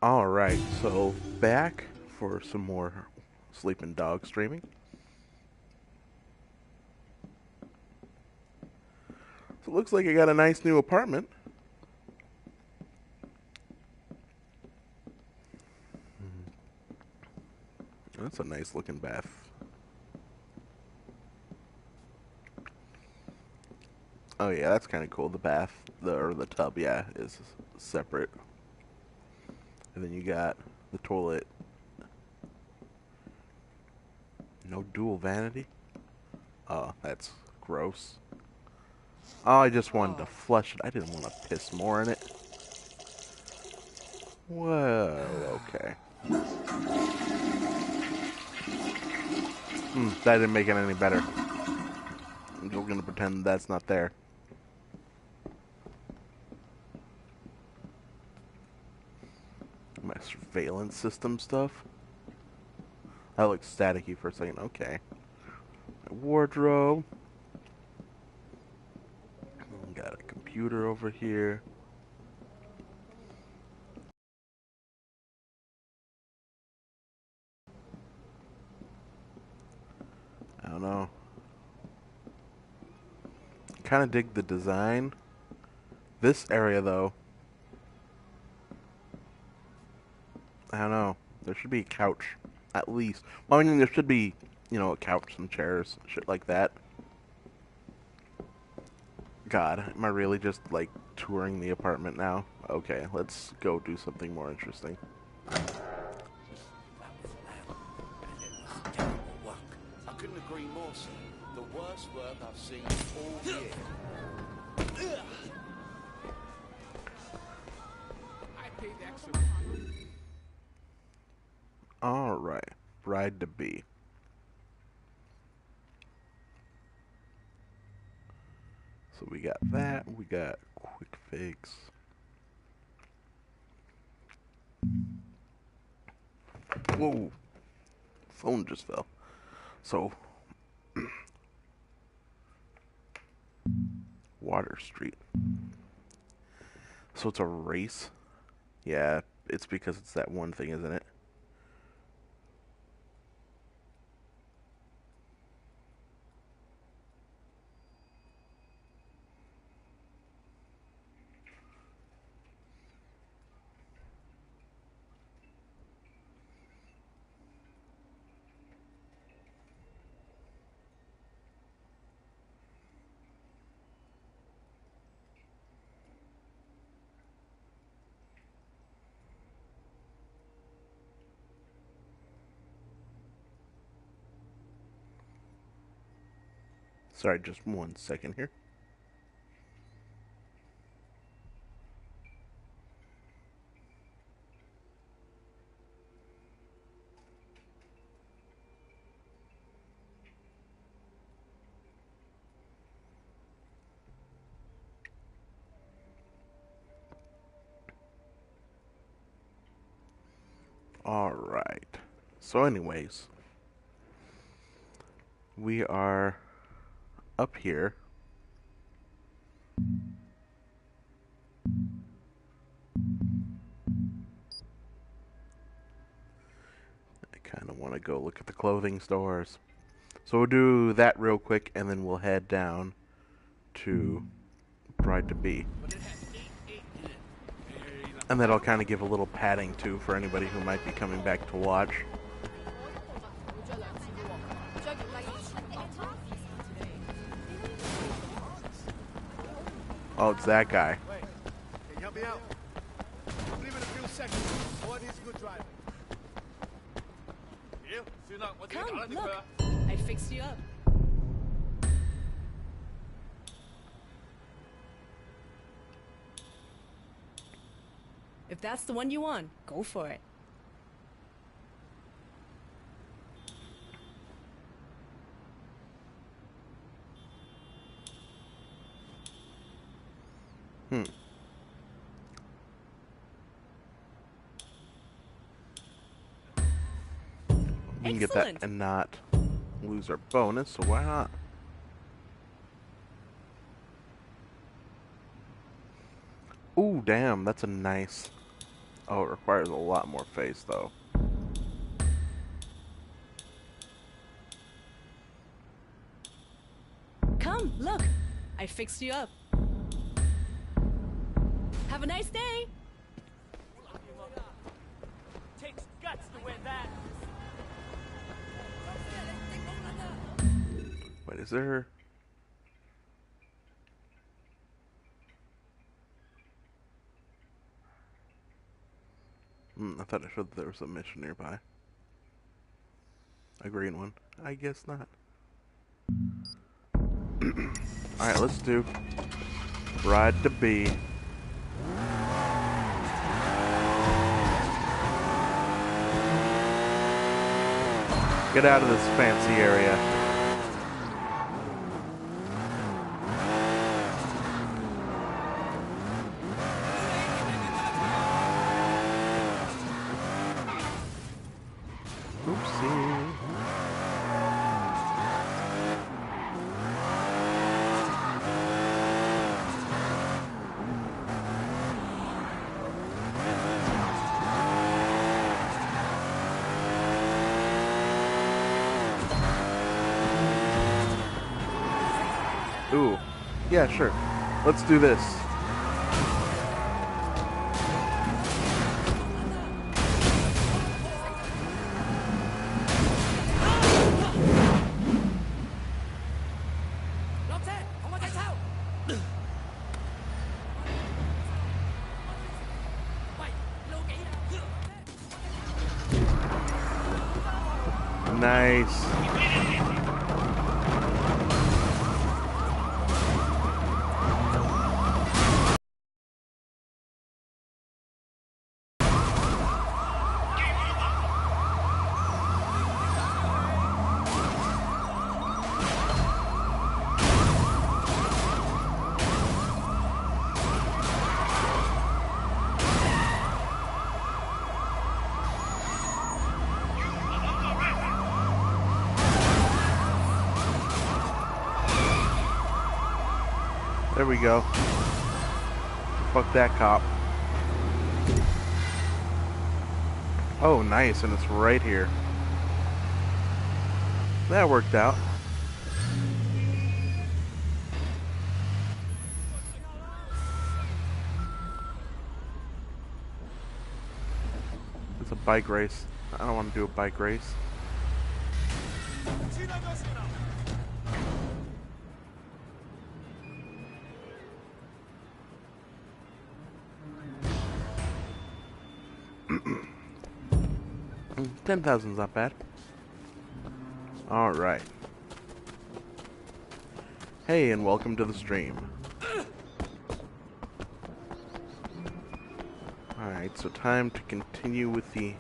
Alright, so back for some more Sleeping Dog streaming. So it looks like I got a nice new apartment. That's a nice looking bath. Oh yeah, that's kind of cool. The bath, the tub, yeah, is separate. And then you got the toilet. No dual vanity? Oh, that's gross. Oh, I just wanted to flush it. I didn't want to piss more in it. Well, okay. That didn't make it any better. I'm just gonna pretend that's not there. My surveillance system stuff. That looks staticky for a second. Okay. My wardrobe. Got a computer over here. I don't know. Kind of dig the design. This area, though, I don't know. There should be a couch, at least. Well, I mean, there should be, a couch, some chairs, shit like that. God, am I really just, like, touring the apartment now? Okay, let's go do something more interesting. I couldn't agree more, sir. The worst work I've seen all year. I paid extra. Alright, bride to be. So we got that, we got quick fix. Whoa, phone just fell. So, Water Street. So it's a race? Yeah, it's because it's that one thing, isn't it? Sorry, just 1 second here. Alright. So anyways, we are up here. I kind of want to go look at the clothing stores. So we'll do that real quick, and then we'll head down to Bride to Be. And that'll kind of give a little padding, too, for anybody who might be coming back to watch. Oh, it's that guy. Wait, can you help me out? I'll leave in a few seconds. What is good driving? Come, look. I fixed you up. If that's the one you want, go for it. We can get that and not lose our bonus, so why not? Ooh, damn, that's a nice Oh, it requires a lot more face, though. Come, look. I fixed you up. Have a nice day. Takes guts to win that. Wait, is there... I thought it showed that there was a mission nearby. A green one. I guess not. Alright, let's do Ride to B. Get out of this fancy area. Oopsie. Ooh. Yeah, sure. Let's do this. Nice. There we go. Fuck that cop. Oh, nice, and it's right here. That worked out. It's a bike race. I don't want to do a bike race. $10,000's not bad. Alright. Hey, and welcome to the stream. Alright, so time to continue with the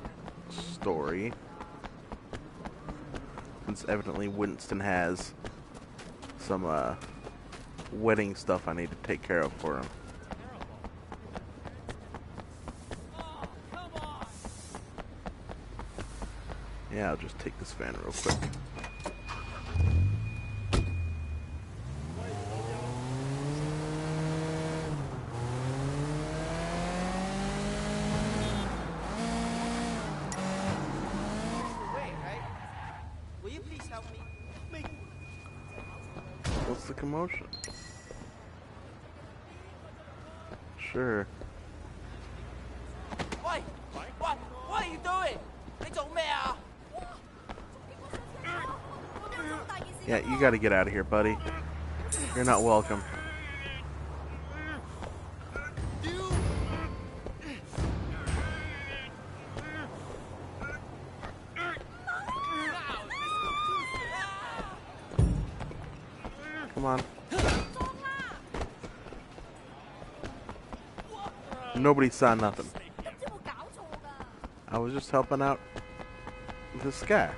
story. Since evidently Winston has some, wedding stuff I need to take care of for him. Yeah, I'll just take this van real quick. Will you please help me? What's the commotion? Sure. Wait! What are you doing? 你做咩啊? Yeah, you gotta get out of here, buddy. You're not welcome. Come on. Nobody saw nothing. I was just helping out this guy.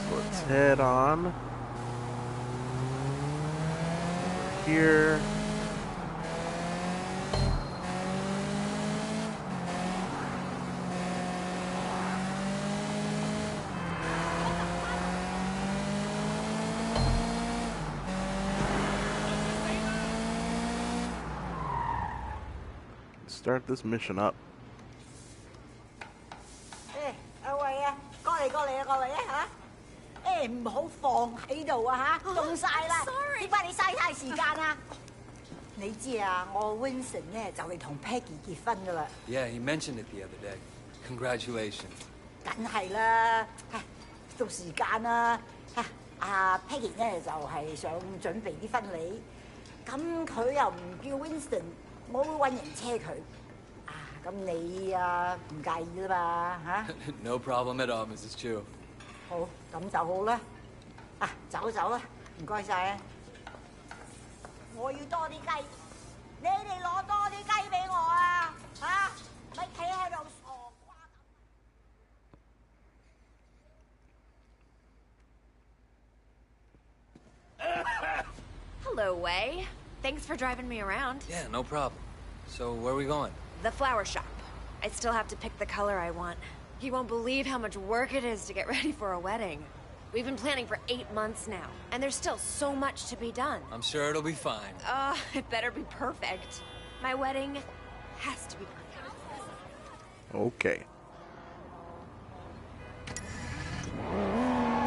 So let's head on. here. Start this mission up. 阿偉啊，過嚟嚇！唔好放喺度啊嚇，凍晒啦！點解你嘥太時間啊？你知啊，我 Winston 咧就嚟同 Peggy 結婚噶啦。Yeah, he mentioned it the other day. Congratulations. 梗係啦，到時間啦嚇。阿 Peggy 咧就係想準備啲婚禮，咁佢又唔叫 Winston， 我會揾人車佢。咁你唔介意啦嘛嚇？No problem at all, Mrs. Chu. 好，咁就好啦。走啦，唔該晒啊！我要多啲雞，你哋攞多啲雞俾我啊！嚇，咪企喺度傻瓜咁。Hello, Wei. Thanks for driving me around. Yeah, no problem. So, where are we going? The flower shop. I still have to pick the color I want. You won't believe how much work it is to get ready for a wedding. We've been planning for 8 months now, and there's still so much to be done. I'm sure it'll be fine. It better be perfect. My wedding has to be perfect. Okay.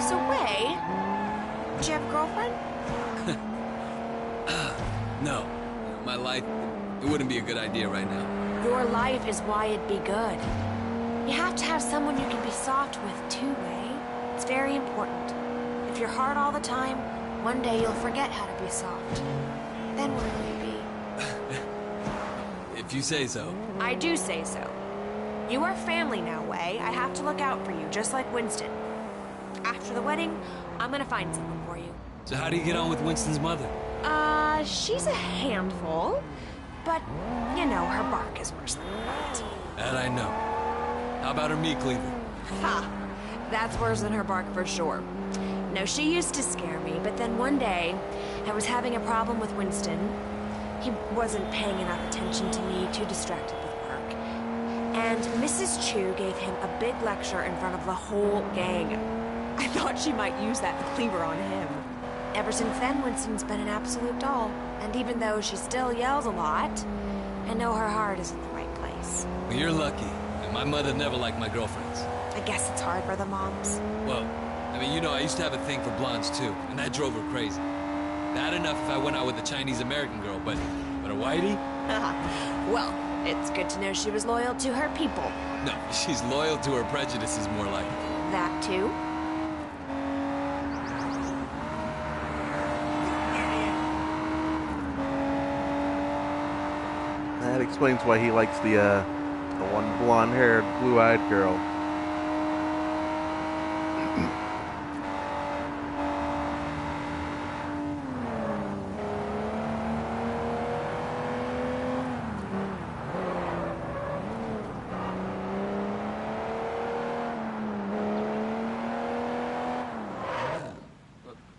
So, Wei, do you have a girlfriend? No. My life, it wouldn't be a good idea right now. Your life is why it'd be good. You have to have someone you can be soft with too, Wei. It's very important. If you're hard all the time, one day you'll forget how to be soft. Then where will you be? If you say so. I do say so. You are family now, Wei. I have to look out for you, just like Winston. After the wedding, I'm gonna find someone for you. So how do you get on with Winston's mother? She's a handful. But, you know, her bark is worse than her bite. That I know. How about her meat cleaver? Ha! That's worse than her bark for sure. No, she used to scare me, but then one day, I was having a problem with Winston. He wasn't paying enough attention to me, too distracted with work. And Mrs. Chu gave him a big lecture in front of the whole gang. I thought she might use that cleaver on him. Ever since then, Winston's been an absolute doll. And even though she still yells a lot, I know her heart is in the right place. Well, you're lucky. And my mother never liked my girlfriends. I guess it's hard for the moms. Well, I mean, you know, I used to have a thing for blondes, too. And that drove her crazy. Bad enough if I went out with a Chinese-American girl, but a whitey? Well, it's good to know she was loyal to her people. No, she's loyal to her prejudices, more like. That, too? That explains why he likes the one blonde-haired, blue-eyed girl.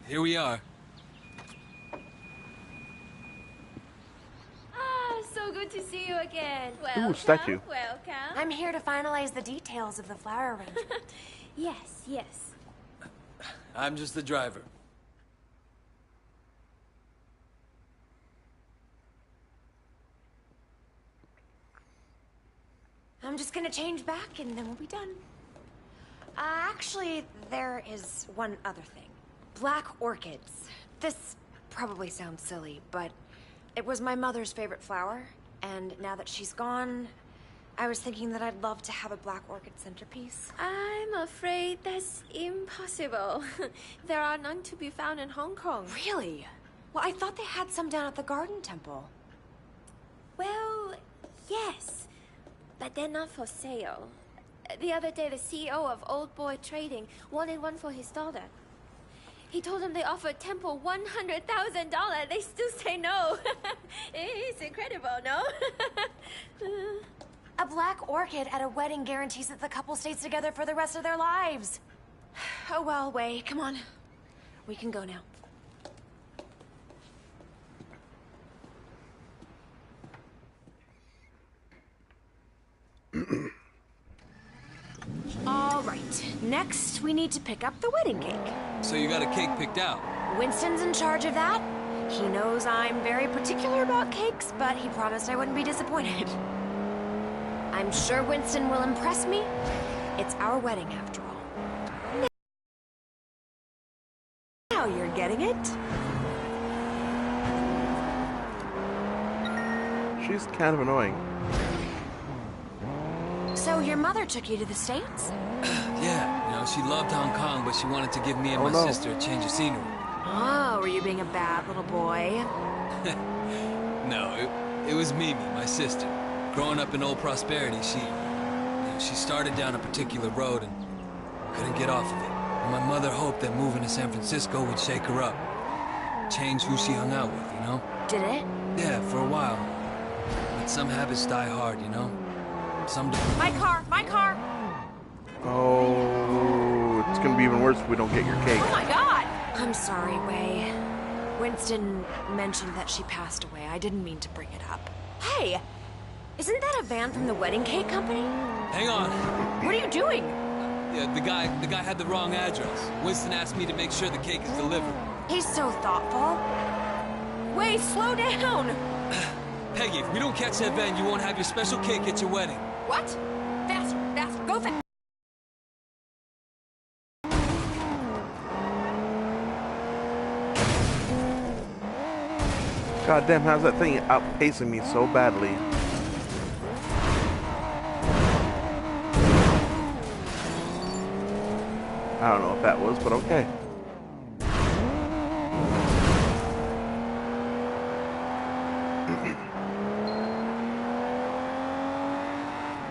Here we are. So good to see you again. Ooh, statue. Welcome. I'm here to finalize the details of the flower arrangement. Yes. I'm just the driver. I'm just gonna change back and then we'll be done. Actually, there is one other thing. Black orchids. This probably sounds silly, but it was my mother's favorite flower, and now that she's gone, I was thinking that I'd love to have a black orchid centerpiece. I'm afraid that's impossible. There are none to be found in Hong Kong. Really? Well, I thought they had some down at the Garden Temple. Well, yes, but they're not for sale. The other day, the CEO of Old Boy Trading wanted one for his daughter. He told them they offered Temple $100,000. They still say no. It's incredible, no? A black orchid at a wedding guarantees that the couple stays together for the rest of their lives. Oh well, Wei, come on. We can go now. Next, we need to pick up the wedding cake. So you got a cake picked out? Winston's in charge of that. He knows I'm very particular about cakes, but he promised I wouldn't be disappointed. I'm sure Winston will impress me. It's our wedding after all. Now you're getting it. She's kind of annoying. So your mother took you to the States? Yeah, you know, she loved Hong Kong, but she wanted to give me and my sister a change of scenery. Oh, were you being a bad little boy? No, it was Mimi, my sister. Growing up in Old Prosperity, she started down a particular road and couldn't get off of it. And my mother hoped that moving to San Francisco would shake her up. Change who she hung out with, you know? Did it? Yeah, for a while. But some habits die hard, you know? Some do. My car! My car! Oh, it's gonna be even worse if we don't get your cake. Oh my god! I'm sorry, Wei. Winston mentioned that she passed away. I didn't mean to bring it up. Hey! Isn't that a van from the wedding cake company? Hang on. What are you doing? Yeah, the guy had the wrong address. Winston asked me to make sure the cake is delivered. He's so thoughtful. Wei, slow down! Peggy, if we don't catch that van, you won't have your special cake at your wedding. What? Faster, faster, go fast! God damn, how's that thing outpacing me so badly? I don't know if that was, but okay.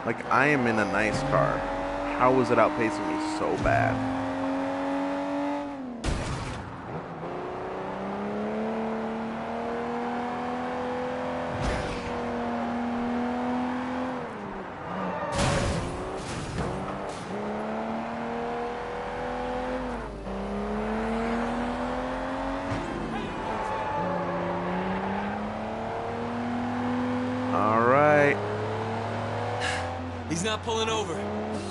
Like, I am in a nice car. How was it outpacing me so bad? He's not pulling over.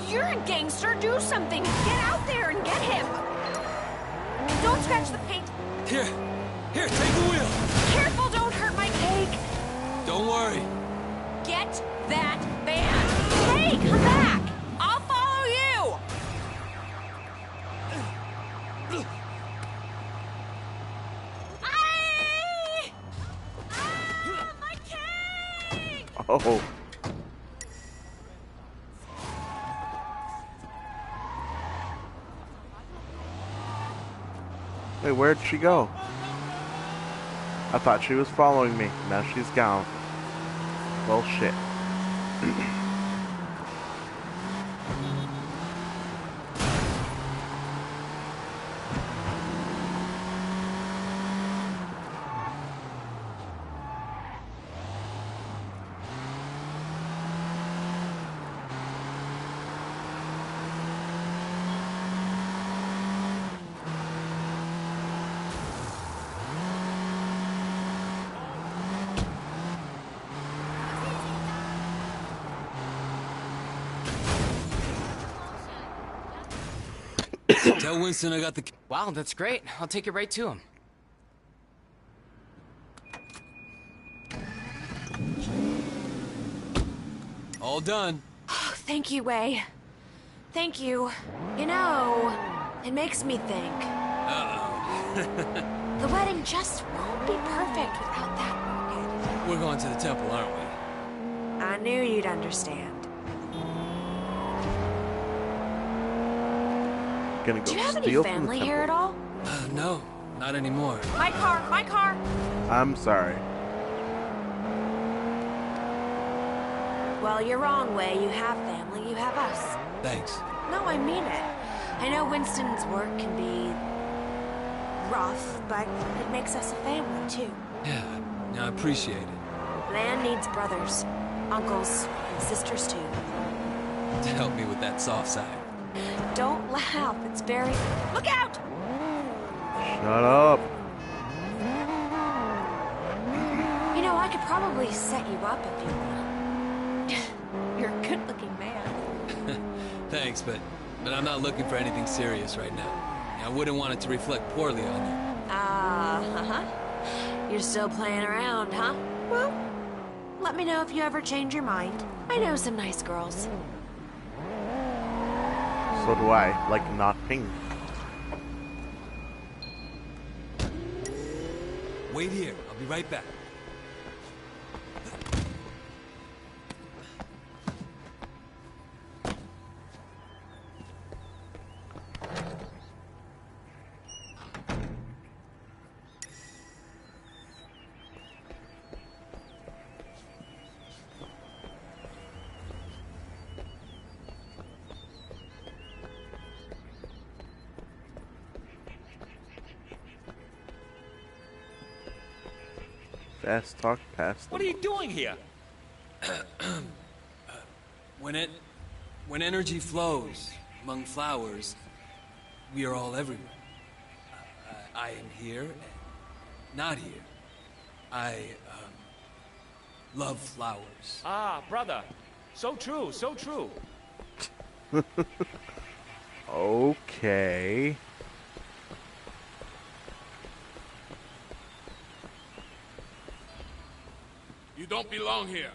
You're a gangster. Do something. Get out there and get him. Don't scratch the paint. Here, take the wheel. Careful, don't hurt my cake. Don't worry. Get that van. Hey, come back. I'll follow you. My cake! Oh. Wait, where'd she go? I thought she was following me. Now she's gone. Well, shit. Tell Winston I got the... Wow, that's great. I'll take it right to him. All done. Oh, thank you, Wei. Thank you. You know, it makes me think. Uh-oh. The wedding just won't be perfect without that orchid. We're going to the temple, aren't we? I knew you'd understand. Gonna go Do you have any steal from the family here at temple. all? No, not anymore. My car, my car! I'm sorry. Well, you're wrong, Wei. You have family, you have us. Thanks. No, I mean it. I know Winston's work can be rough, but it makes us a family, too. Yeah, I appreciate it. Man needs brothers, uncles, and sisters, too. To help me with that soft side. Don't laugh, it's very... Look out! Shut up. You know, I could probably set you up if you want. You're a good-looking man. Thanks, but but I'm not looking for anything serious right now. I wouldn't want it to reflect poorly on you. Uh-huh. You're still playing around, huh? Well, let me know if you ever change your mind. I know some nice girls. So do I, like not pink. Wait here. I'll be right back. Fast talk past What are you doing here? When energy flows among flowers, we are all everywhere. I am here and not here. I love flowers. Ah, brother. So true, so true. Okay. You don't belong here.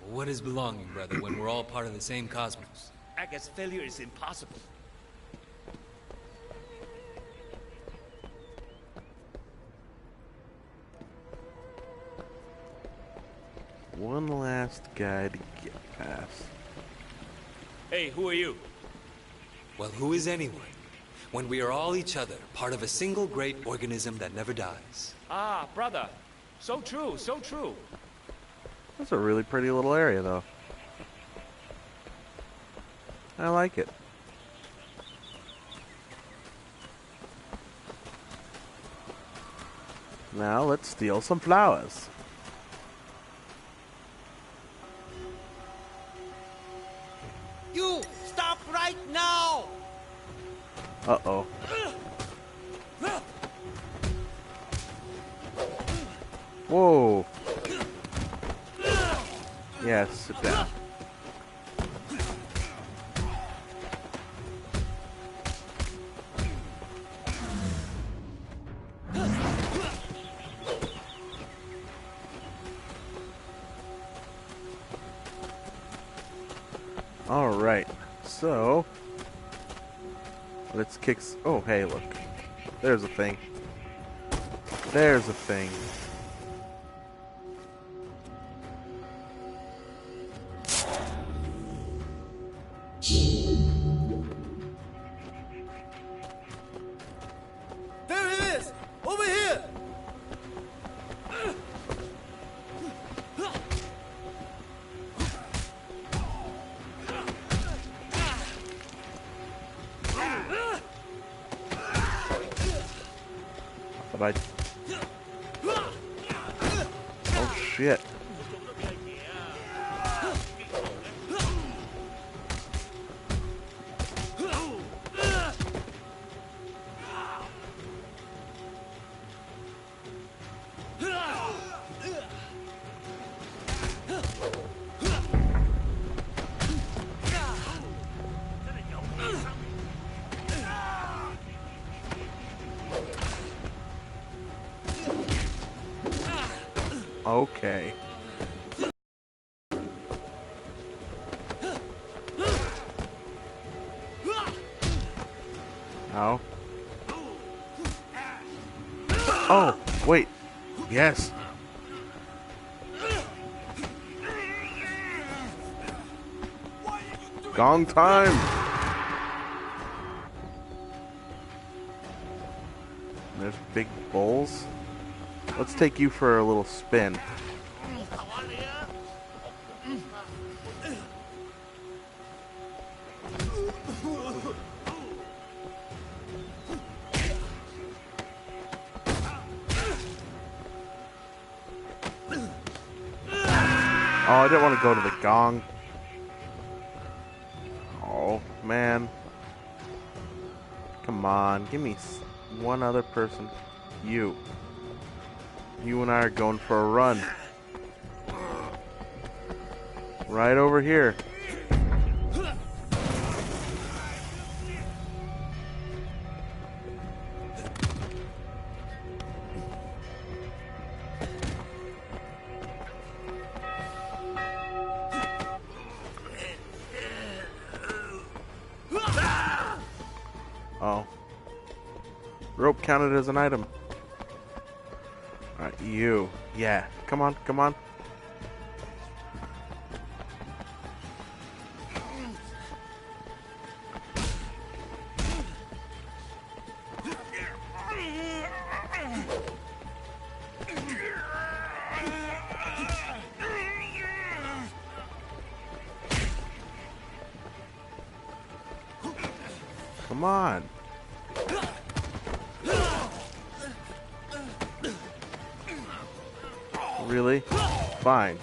What is belonging, brother, when we're all part of the same cosmos? I guess failure is impossible. One last guy to get past. Hey, who are you? Well, who is anyone? When we are all each other, part of a single great organism that never dies. Ah, brother. So true, so true. That's a really pretty little area, though. I like it. Now let's steal some flowers. You stop right now! Uh-oh. Whoa. Yes, sit down. All right, so let's kick. Oh, hey, look. There's a thing. There's a thing. There he is! Over here! But oh shit. Okay. Ow. Oh, wait. Yes. Gong time. There's big bowls. Let's take you for a little spin. Oh, I didn't want to go to the gong. Oh, man. Come on, give me one other person. You. You and I are going for a run. Right over here. rope counted as an item? Alright, you. Yeah. Come on, come on. Come on. Really? Fine.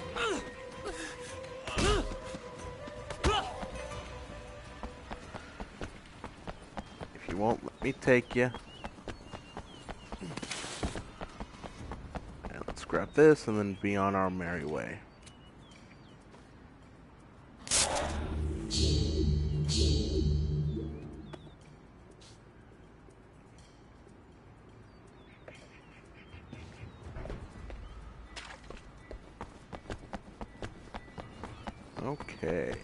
If you won't let me take you. And let's grab this and then be on our merry way. Okay.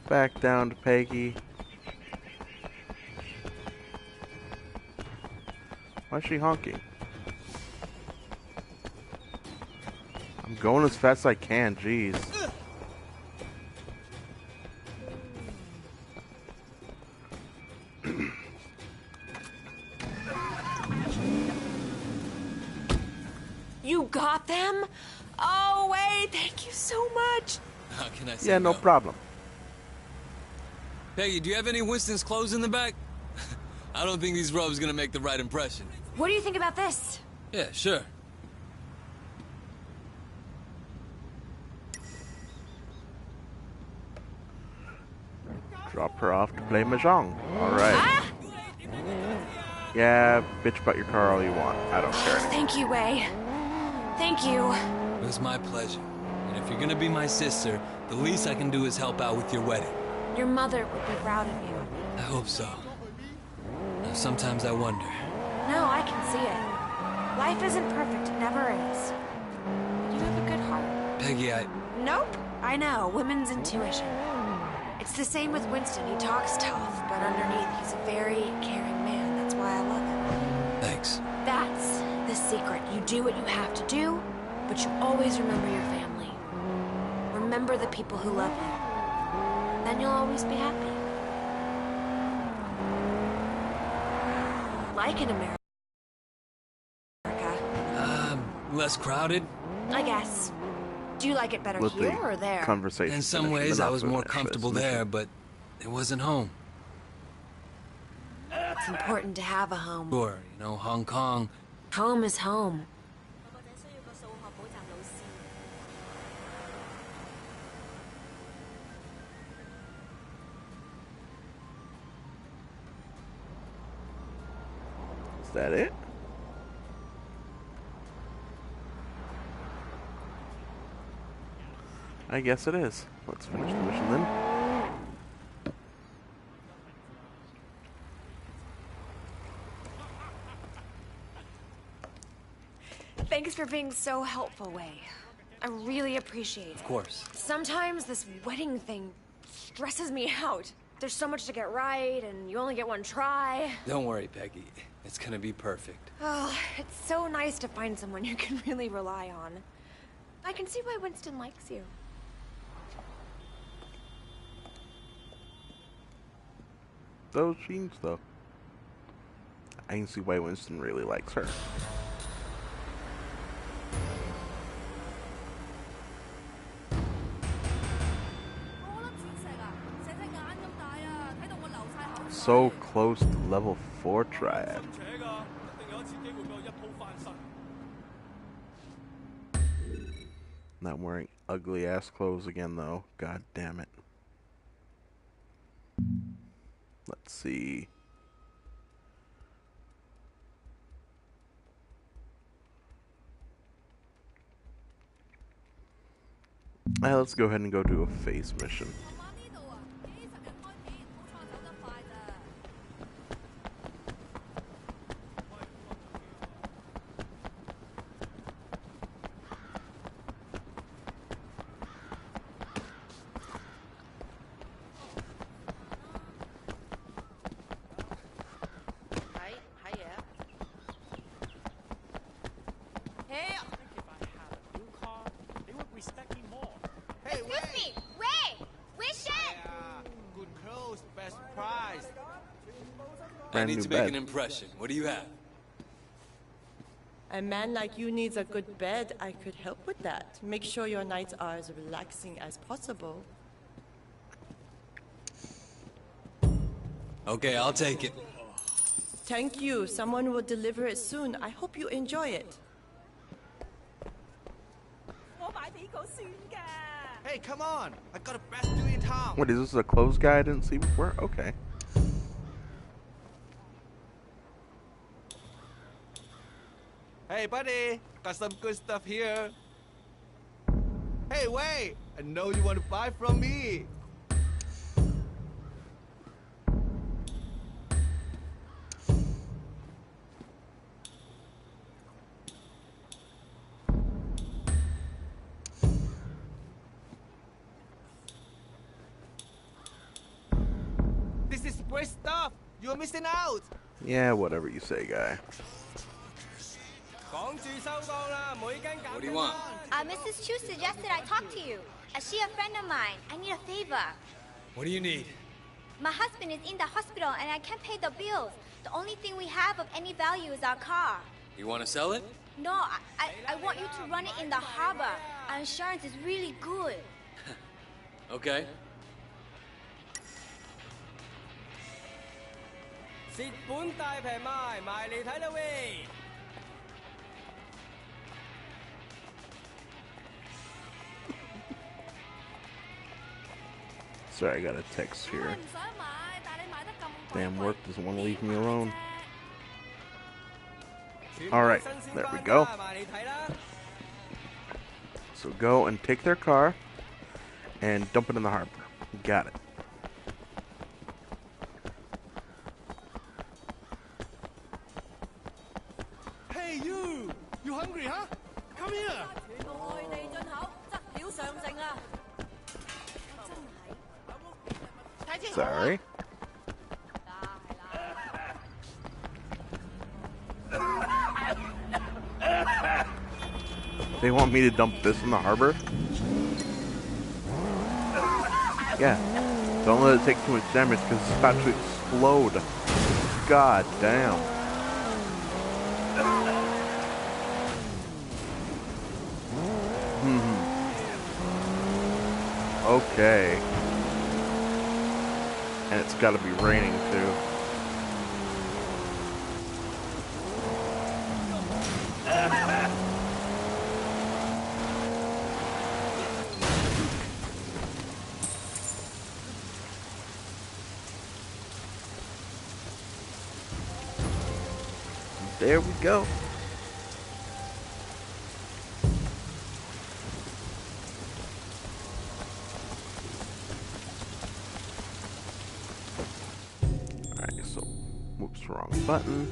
Back down to Peggy. Why is she honking? I'm going as fast as I can, jeez. You got them? Oh, wait, thank you so much. How can I say Yeah, no problem. Peggy, do you have any Winston's clothes in the back? I don't think these robes gonna make the right impression. What do you think about this? Yeah, sure. Drop her off to play Mahjong. Alright. Ah! Yeah, bitch about your car all you want. I don't care anymore. Thank you, Wei. Thank you. It was my pleasure. And if you're gonna be my sister, the least I can do is help out with your wedding. Your mother would be proud of you. I hope so. Now, sometimes I wonder. No, I can see it. Life isn't perfect, it never is. But you have a good heart. Peggy, Nope. I know, women's intuition. It's the same with Winston. He talks tough, but underneath he's a very caring man. That's why I love him. Thanks. That's the secret. You do what you have to do, but you always remember your family. Remember the people who love you. Then you'll always be happy. Like in America. Less crowded? I guess. Do you like it better With here the or there? conversation In some finished, ways, but I not was more finished comfortable this there, mission. but it wasn't home. It's important to have a home. Sure, Hong Kong. Home is home. Is that it? I guess it is. Let's finish the mission then. Thanks for being so helpful, Wei. I really appreciate it. Of course. Sometimes this wedding thing stresses me out. There's so much to get right, and you only get one try. Don't worry, Peggy. It's gonna be perfect. Oh, it's so nice to find someone you can really rely on. I can see why Winston likes you. Those jeans, though. I can see why Winston really likes her. So close to level 4 triad. Not wearing ugly ass clothes again though. God damn it. Let's see. Let's go ahead and go do a face mission. brand need new to make bed. an impression. What do you have? A man like you needs a good bed. I could help with that. Make sure your nights are as relaxing as possible. Okay, I'll take it. Thank you. Someone will deliver it soon. I hope you enjoy it. Hey, come on! I got a best deal in town. What is this, a clothes guy I didn't see before? Okay. Hey, buddy, got some good stuff here. Hey, wait! I know you want to buy from me. This is great stuff. You're missing out. Yeah, whatever you say, guy. What do you want? Mrs. Chu suggested I talk to you. She a friend of mine. I need a favor. What do you need? My husband is in the hospital and I can't pay the bills. The only thing we have of any value is our car. You want to sell it? No, I want you to run it in the harbor. Our insurance is really good. Okay. 蝕本大平賣，埋嚟睇啦喂！ Sorry, I got a text here. Damn work doesn't want to leave me alone. Alright, there we go. So go and take their car and dump it in the harbor. Got it. Hey, you! You hungry, huh? Come here! Sorry. They want me to dump this in the harbor? Yeah. Don't let it take too much damage because it's about to explode. God damn. Okay. And it's got to be raining too. There we go. Alright, so whoops, wrong button.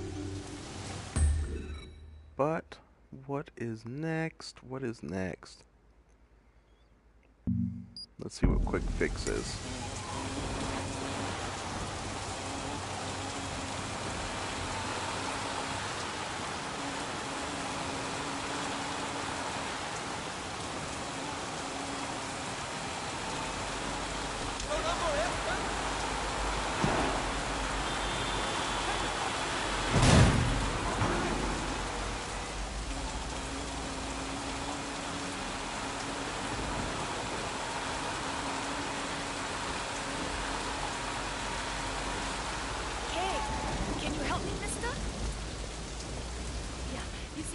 But what is next? What is next? Let's see what quick fix is.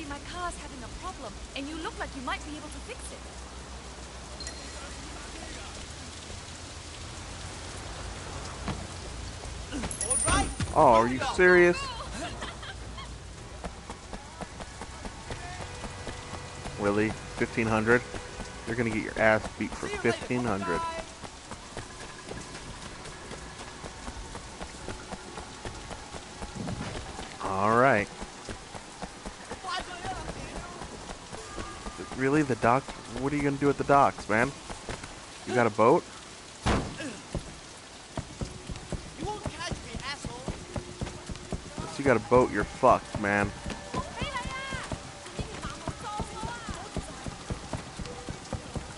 My car's having a problem, and you look like you might be able to fix it. Oh, are you serious? Really? 1,500? You're gonna get your ass beat for 1,500. All right. Really? The dock? What are you gonna do at the docks, man? You got a boat? You won't catch me, asshole! If you got a boat, you're fucked, man.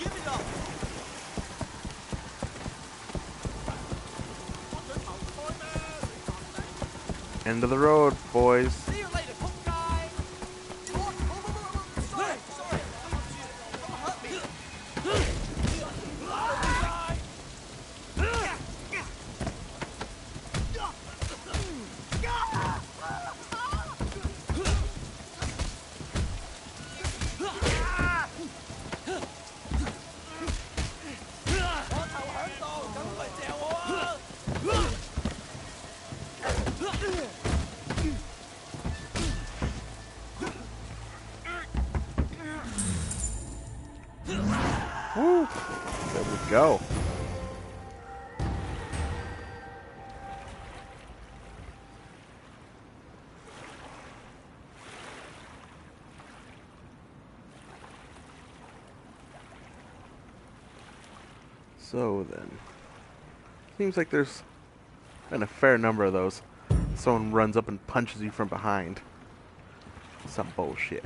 Give it up! End of the road, boys. See you later, punk guy. Sorry, sorry. Don't hurt me. Woo! There we go. So then, seems like there's been a fair number of those. Someone runs up and punches you from behind. Some bullshit.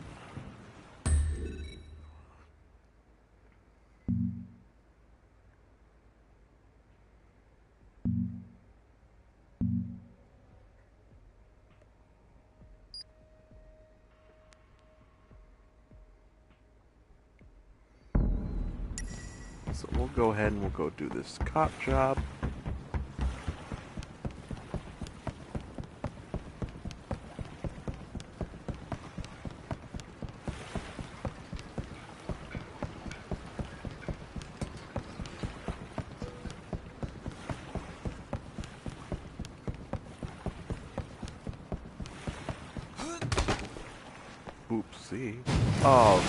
So we'll go ahead and we'll go do this cop job. Oopsie. Oh.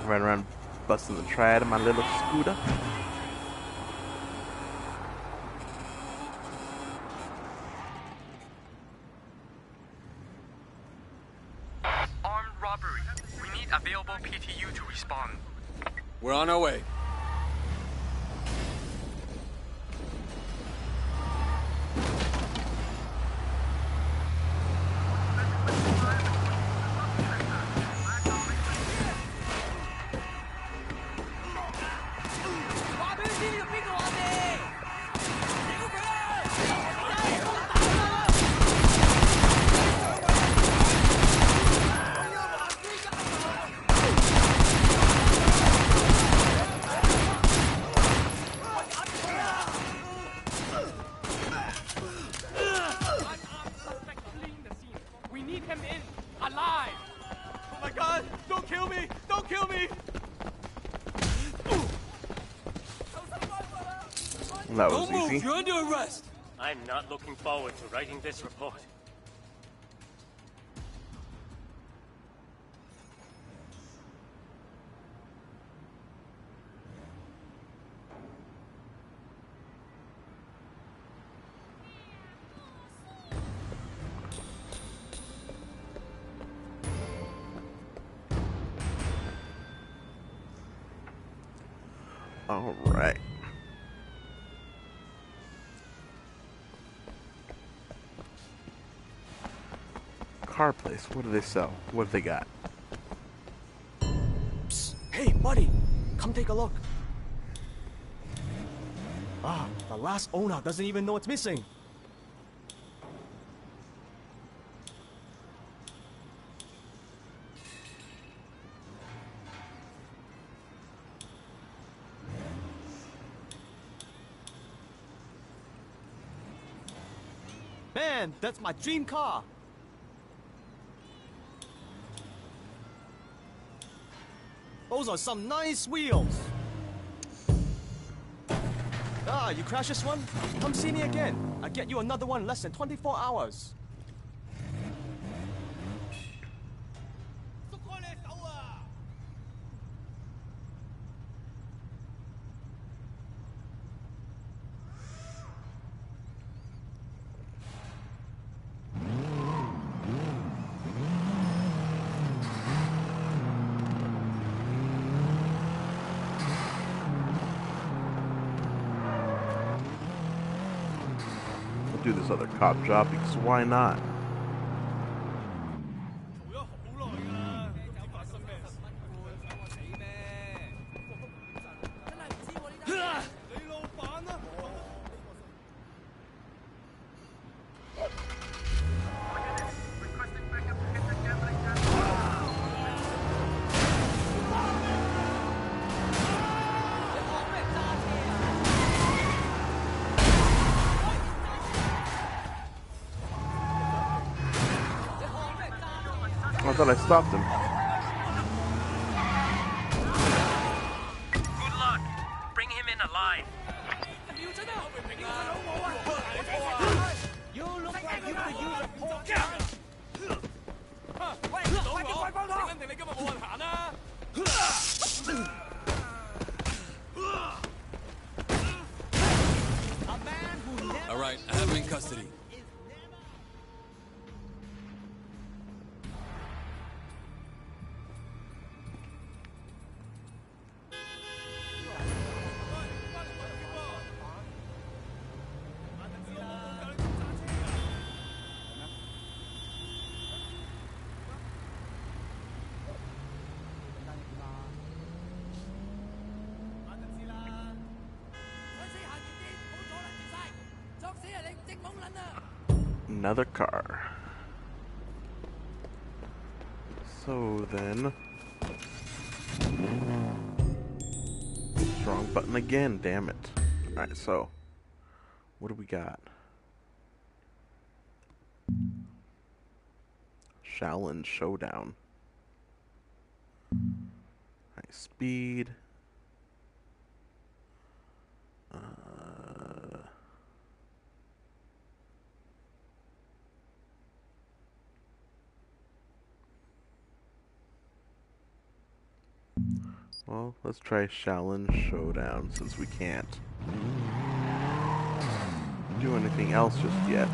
Run around busting the triad in my little scooter. Armed robbery. We need available PTU to respond. We're on our way. That was Don't move, easy. you're under arrest. I'm not looking forward to writing this report. All right. Car place. What do they sell? What have they got? Psst. Hey, buddy, come take a look. Ah, the last owner doesn't even know it's missing. Man, that's my dream car. Those are some nice wheels. Ah, you crashed this one? Come see me again. I get you another one in less than 24 hours. Do this other cop job because why not? I thought I stopped him. Good luck. Bring him in alive. You look like you could use a pork chop. 喂，快啲快幫拖！你今日冇運行啊！ All right, I have him in custody. Another car. So then, wrong button again, damn it. Alright, so what do we got? Shaolin Showdown. High speed. Well, let's try Shaolin Showdown since we can't do anything else just yet.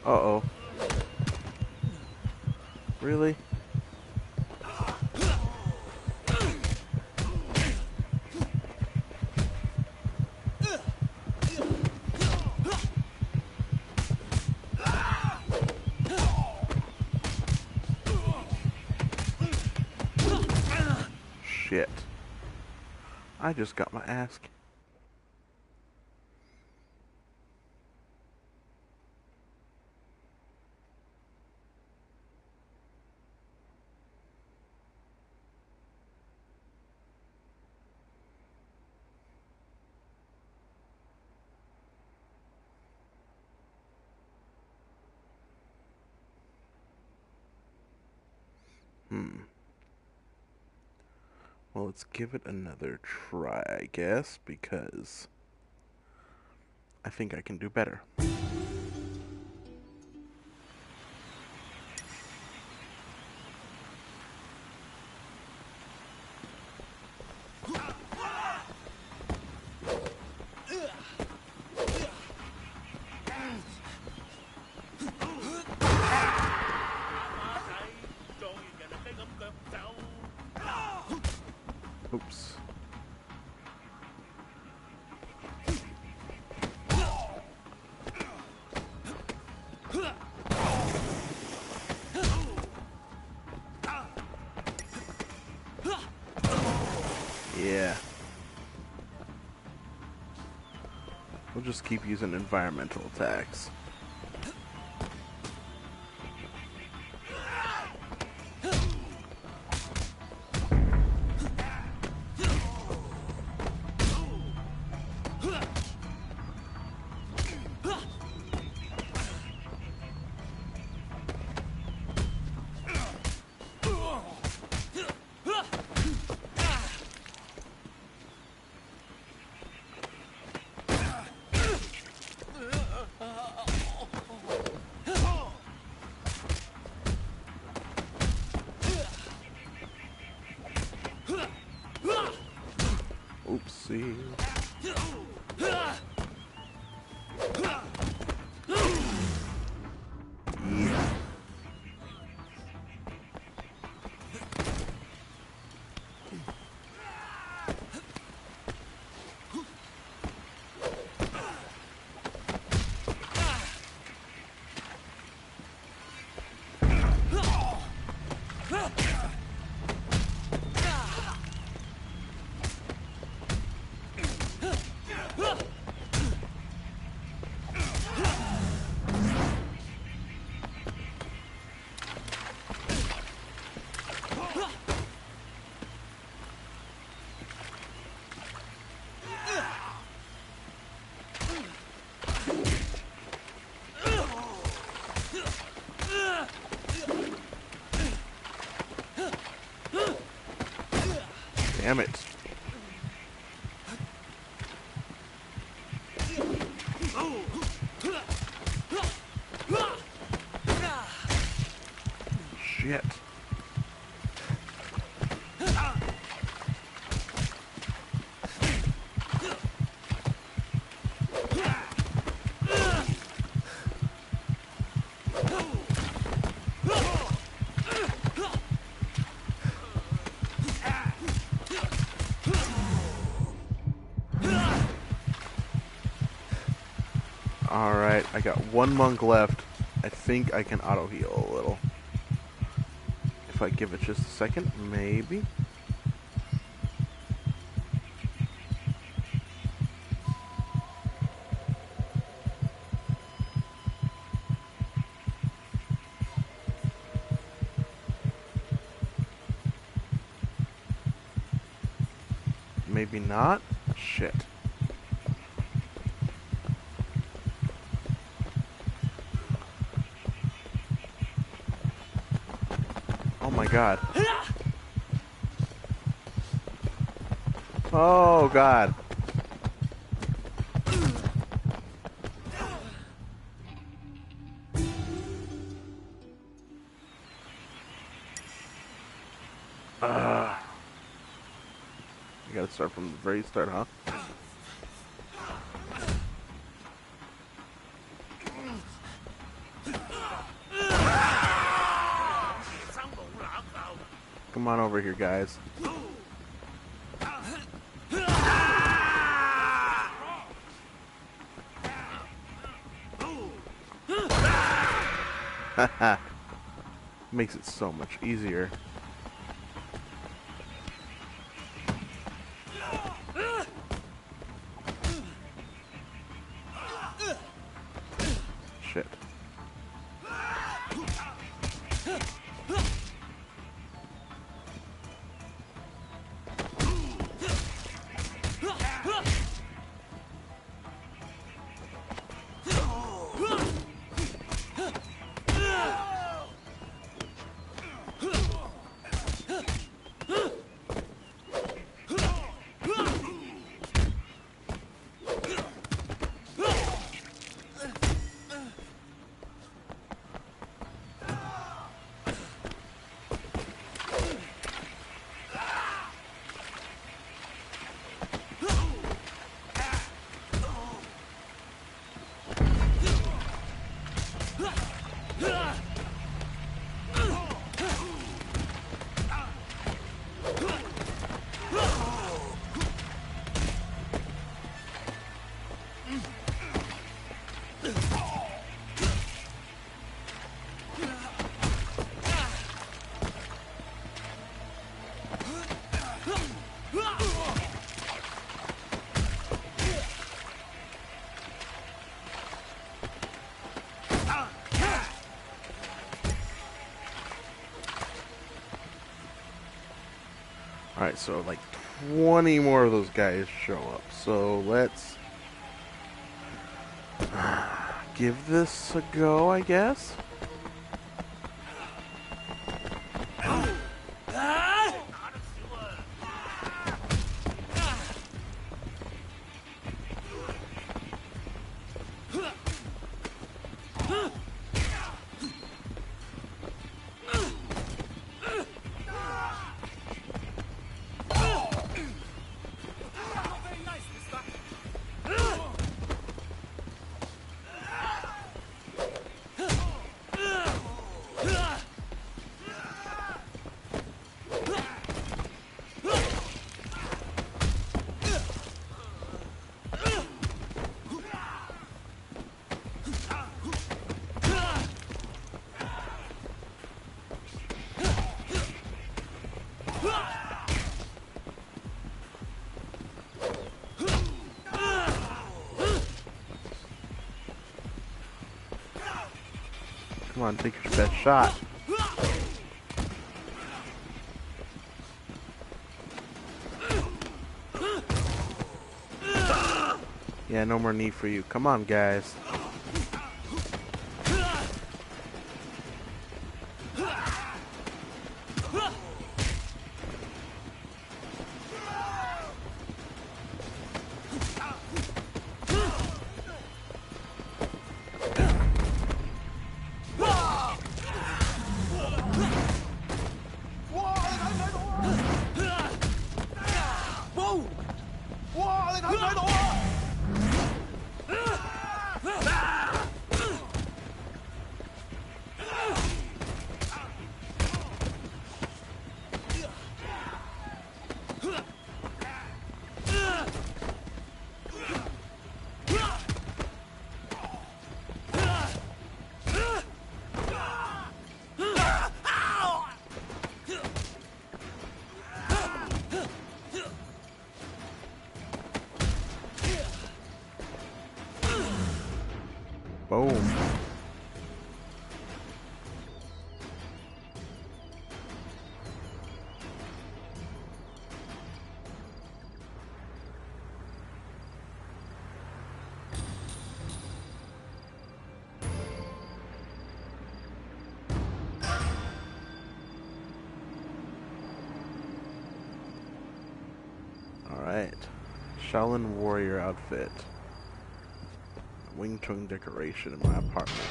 Uh-oh. Really? Shit. I just got my ass kicked. Well, let's give it another try, I guess, because I think I can do better. Oops. Yeah. We'll just keep using environmental attacks. Oopsie. Yeah. Damn it. Shit. Alright, I got one monk left. I think I can auto heal a little. If I give it just a second, maybe. Maybe not? Shit. Oh my god. Oh god. You gotta start from the very start, huh? Come on over here, guys. Haha. Makes it so much easier. Shit. Alright, so like 20 more of those guys show up. So let's give this a go, I guess. Come on, take your best shot. Yeah, no more need for you. Come on, guys. Boom. Alright. Shaolin Warrior outfit. Wing Chun decoration in my apartment.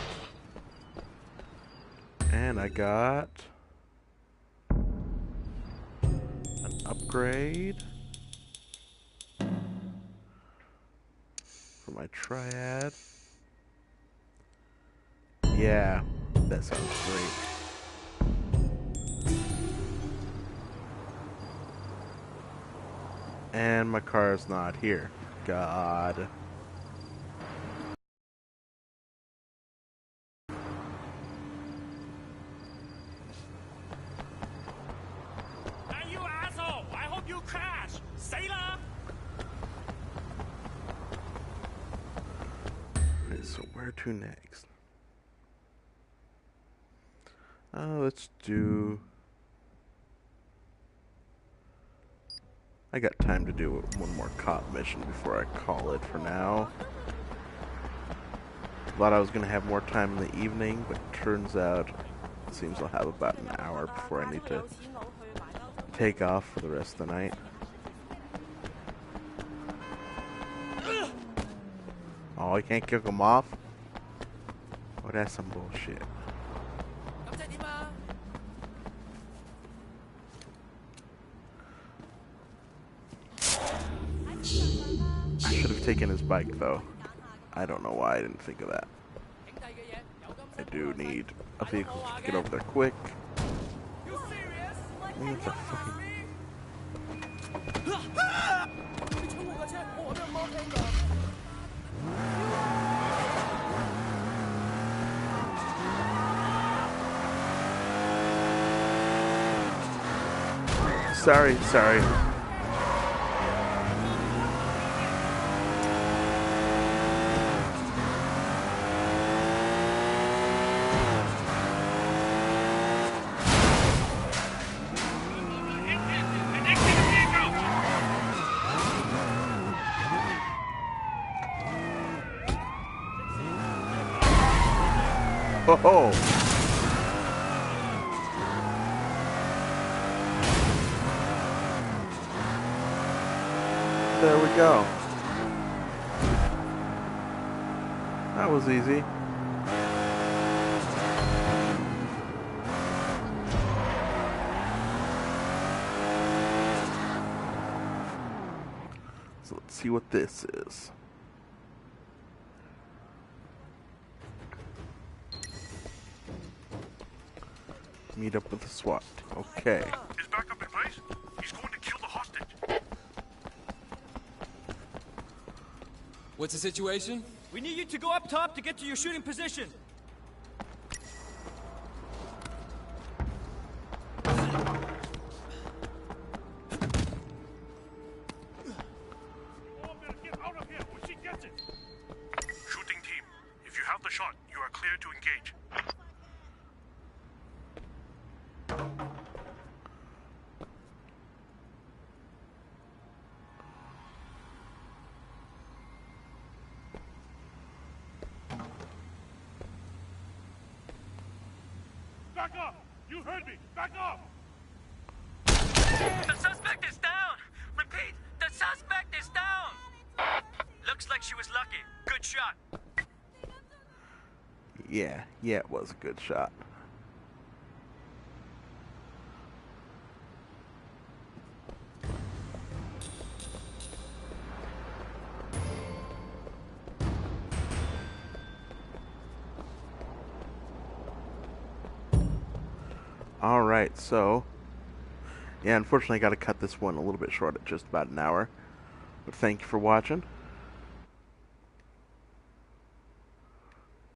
And I got an upgrade for my triad. Yeah, that sounds great. And my car's not here. God. So where to next? Let's do... I got time to do one more cop mission before I call it for now. Thought I was going to have more time in the evening, but turns out it seems I'll have about an hour before I need to take off for the rest of the night. Oh, I can't kick him off? Oh, that's some bullshit. I should have taken his bike, though. I don't know why I didn't think of that. I do need a vehicle to get over there quick. What the fucking... Sorry. Whoa! There we go. That was easy. So let's see what this is. Meet up with the SWAT. Okay. Is backup in place? He's going to kill the hostage. What's the situation? We need you to go up top to get to your shooting position. Get out of here when she gets it. Shooting team, if you have the shot, you are clear to engage. Back up! You heard me! Back up! The suspect is down! Repeat, the suspect is down! Looks like she was lucky. Good shot. Yeah, it was a good shot. Alright, so yeah, unfortunately I gotta cut this one a little bit short at just about an hour. But thank you for watching.